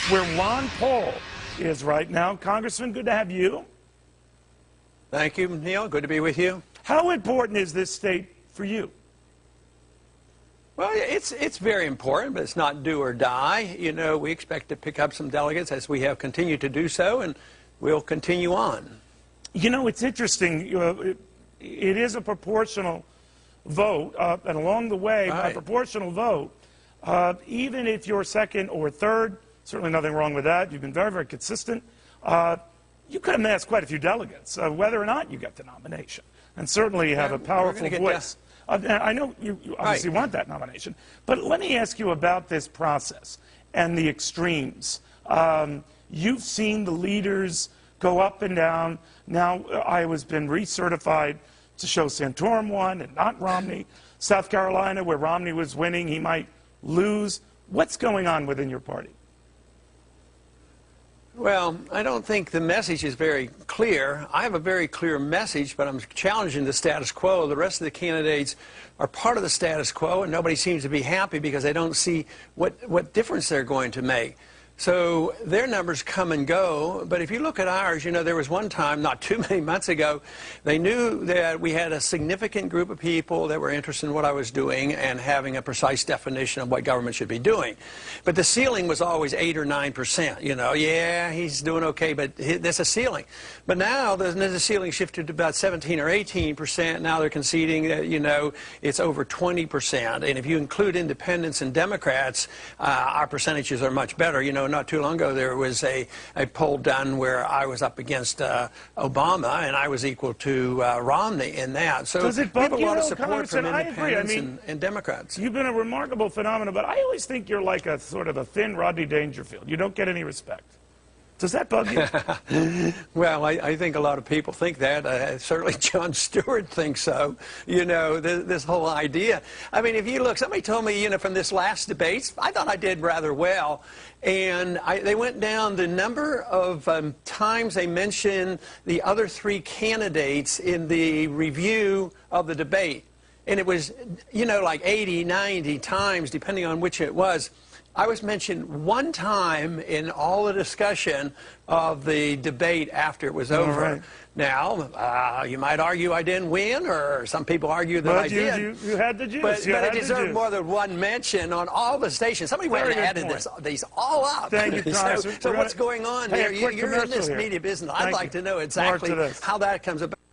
where Ron Paul is right now. Congressman, good to have you. Thank you, Neil. Good to be with you. How important is this state for you? Well, it's very important, but it's not do or die. You know, we expect to pick up some delegates as we have continued to do so, and we'll continue on. You know, it's interesting. It is a proportional vote, and along the way, by proportional vote, even if you're second or third, certainly nothing wrong with that. You've been very, very consistent. You could amass quite a few delegates, whether or not you get the nomination. And certainly you have a powerful voice. I know you obviously want that nomination. But let me ask you about this process and the extremes. You've seen the leaders go up and down. Now Iowa's been recertified to show Santorum won and not Romney. South Carolina, where Romney was winning, he might lose. What's going on within your party? Well, I don't think the message is very clear. I have a very clear message, but I'm challenging the status quo. The rest of the candidates are part of the status quo, and nobody seems to be happy because they don't see what difference they're going to make. So their numbers come and go, but if you look at ours, you know, there was one time, not too many months ago, they knew that we had a significant group of people that were interested in what I was doing and having a precise definition of what government should be doing. But the ceiling was always 8 or 9%. You know, yeah, he's doing okay, but there's a ceiling. But now the ceiling shifted to about 17 or 18%. Now they're conceding that, you know, it's over 20%. And if you include independents and Democrats, our percentages are much better. You know, not too long ago, there was a poll done where I was up against Obama, and I was equal to Romney in that. So does it we have a bug lot of you, support from independents I mean, and Democrats. You've been a remarkable phenomenon, but I always think you're like a sort of a thin Rodney Dangerfield. You don't get any respect. Does that bug you? Well, I think a lot of people think that. Certainly Jon Stewart thinks so. You know, this whole idea. I mean, if you look, somebody told me, you know, from this last debate, I thought I did rather well. And they went down the number of times they mentioned the other three candidates in the review of the debate. And it was, you know, like 80, 90 times, depending on which it was. I was mentioned one time in all the discussion of the debate after it was over. Right. Now, you might argue I didn't win, or some people argue that I did. You had the juice. But it deserved more than one mention on all the stations. Somebody went and added these all up. Thank you, Congressman. So what's going on here? You're in this media business. I'd like to know exactly how that comes about.